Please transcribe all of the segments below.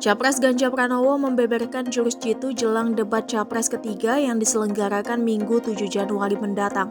Capres Ganjar Pranowo membeberkan jurus jitu jelang debat Capres ketiga yang diselenggarakan Minggu 7 Januari mendatang.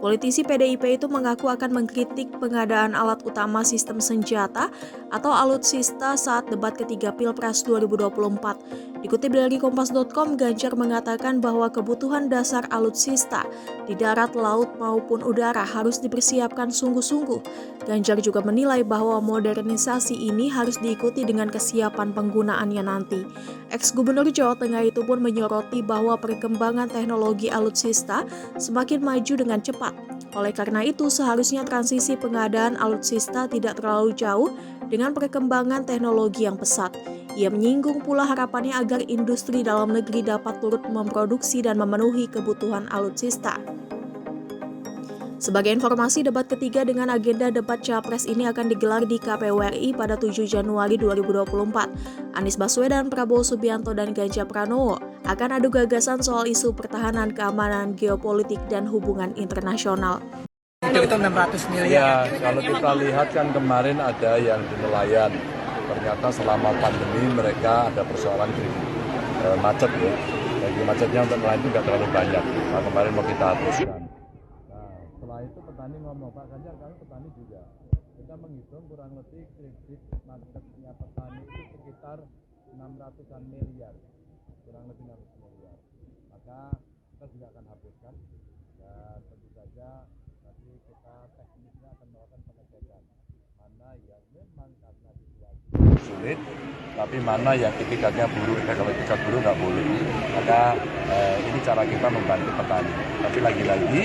Politisi PDIP itu mengaku akan mengkritik pengadaan alat utama sistem senjata atau alutsista saat debat ketiga Pilpres 2024. Dikutip dari Kompas.com, Ganjar mengatakan bahwa kebutuhan dasar alutsista di darat, laut maupun udara harus dipersiapkan sungguh-sungguh. Ganjar juga menilai bahwa modernisasi ini harus diikuti dengan kesiapan penggunaannya nanti. Ex-Gubernur Jawa Tengah itu pun menyoroti bahwa perkembangan teknologi alutsista semakin maju dengan cepat. Oleh karena itu, seharusnya transisi pengadaan alutsista tidak terlalu jauh dengan perkembangan teknologi yang pesat. Ia menyinggung pula harapannya agar industri dalam negeri dapat turut memproduksi dan memenuhi kebutuhan alutsista. Sebagai informasi, debat ketiga dengan agenda debat Capres ini akan digelar di KPU RI pada 7 Januari 2024. Anies Baswedan, Prabowo Subianto, dan Ganjar Pranowo akan adu gagasan soal isu pertahanan, keamanan, geopolitik, dan hubungan internasional. Itu 600 miliar. Ya, kalau kita lihat kan kemarin ada yang di nelayan. Ternyata selama pandemi mereka ada persoalan di macet ya. Jadi macetnya untuk nelayan itu nggak terlalu banyak. Nah, kemarin mau kita hapuskan. Nah, setelah itu petani ngomong, Pak Ganjar, kami petani juga. Kita menghitung kurang lebih kredit macetnya petani itu sekitar 600-an miliar. Kurang lebih 600 miliar. Maka kita juga akan hapuskan. Dan tentu saja nanti kita teknisnya akan melakukan pengecekan. Mana yang memang karena situasi sulit, tapi mana yang itikadnya buruk. Kalau itikat buruk nggak boleh. Maka ini cara kita membantu petani. Tapi lagi-lagi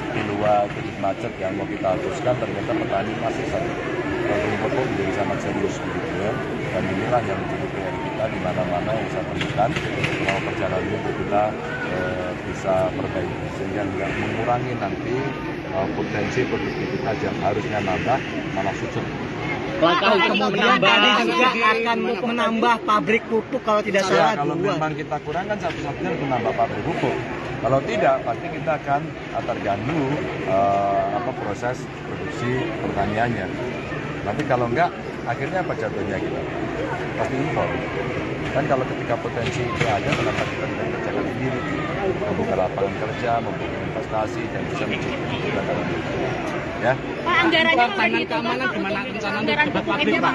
di luar titik macet yang mau kita hapuskan, ternyata petani masih satu pokok menjadi sangat serius begitu ya. Dan inilah yang menjadi PR kita di mana-mana yang saya temukan bahwa perjalanan itu kita bisa perbaiki sehingga nggak mengurangi nanti potensi produktivitas yang harusnya nambah malah susut. Kemudian tadi juga akan menambah pabrik pupuk kalau tidak salah. Ya, kalau memang kita kurangkan satu-satunya menambah pabrik pupuk. Kalau tidak, pasti kita akan terganggu proses produksi pertaniannya. Tapi kalau enggak, akhirnya apa jatuhnya kita? Pasti impor. Kan kalau ketika potensi itu ada, kenapa kita tidak kerjakan sendiri? Membuka lapangan kerja, membuka investasi, dan bisa menciptakan dalam negeri. Ya. Pak, anggarannya pertahanan keamanan gimana rencana untuk debat pabrik, Pak?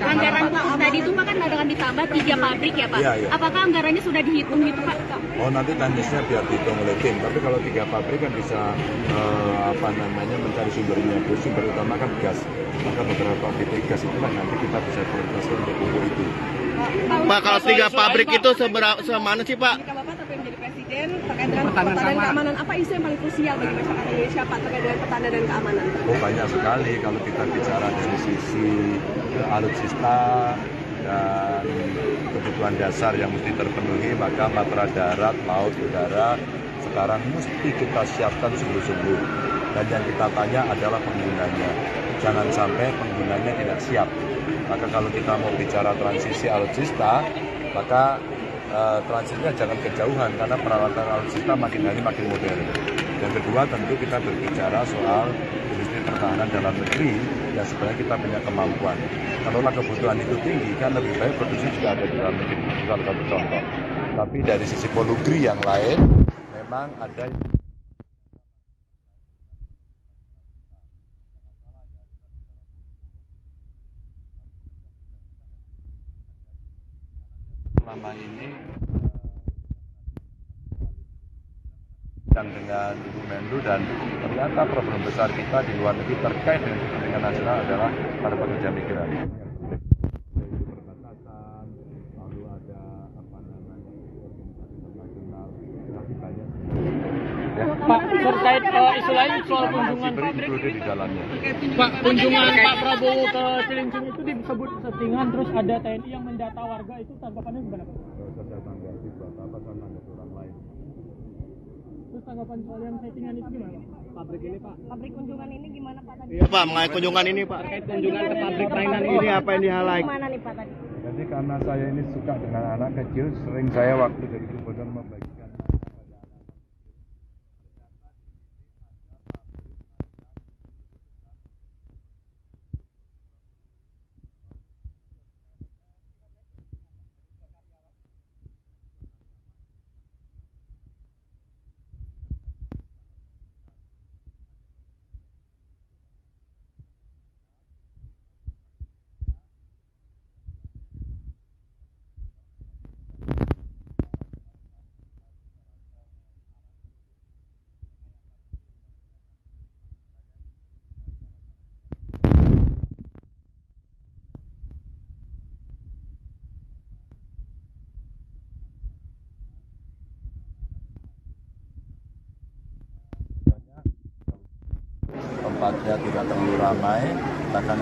Anggaran pupuk tadi itu Pak kan akan ditambah 3 pabrik ya Pak? Iya, iya. Apakah anggarannya sudah dihitung gitu Pak? Oh, nanti teknisnya biar dihitung oleh tim. Tapi kalau 3 pabrik kan bisa mencari sumbernya. Sumber utama kan gas. Maka beberapa titik gas itulah nanti kita bisa prioritaskan untuk pupuk itu. Pak, kalau 3 pabrik itu semana sih Pak? Jika Bapak tapi menjadi presiden terkait dengan pertahanan dan keamanan, apa isu yang paling krusial bagi masyarakat Indonesia Pak terkait dengan pertahanan dan keamanan? Oh, banyak sekali kalau kita bicara dari sisi alutsista dan kebutuhan dasar yang mesti terpenuhi, maka matra darat, laut, udara sekarang mesti kita siapkan sungguh-sungguh. Dan yang kita tanya adalah penggunanya. Jangan sampai penggunanya tidak siap. Maka kalau kita mau bicara transisi alutsista, maka transisinya jangan kejauhan karena peralatan alutsista makin hari makin modern. Yang kedua tentu kita berbicara soal industri pertahanan dalam negeri yang sebenarnya kita punya kemampuan. Kalaulah kebutuhan itu tinggi kan lebih baik produksi juga ada di dalam negeri. Itu salah satu contoh. Tapi dari sisi polugri yang lain memang ada selama ini dengan Ibu Menlu dan ternyata problem besar kita di luar negeri terkait dengan kepentingan nasional adalah para pekerja migran. Perbatasan, lalu ada organisasi internasional, tapi banyak. Ya. Pak, terkait isu lain soal kunjungan pabrik di dalamnya. Pak, kunjungan Pak Prabowo ke Cilincing itu disebut settingan, terus ada TNI yang mendata warga, itu tanggapannya gimana Pak? Saya tanggapi buat apa saya tanggapi orang lain. Terus tanggapan soal yang settingan itu gimana Pak? Pabrik ini Pak? Pabrik kunjungan ini gimana Pak tadi? Iya Pak, mengenai kunjungan ini Pak. Terkait kunjungan ke pabrik mainan Ini apa yang di-highlight? Mana nih Pak tadi? Jadi karena saya ini suka dengan anak kecil, sering saya waktu jadi gubernur membagikan tempatnya tidak terlalu ramai, bahkan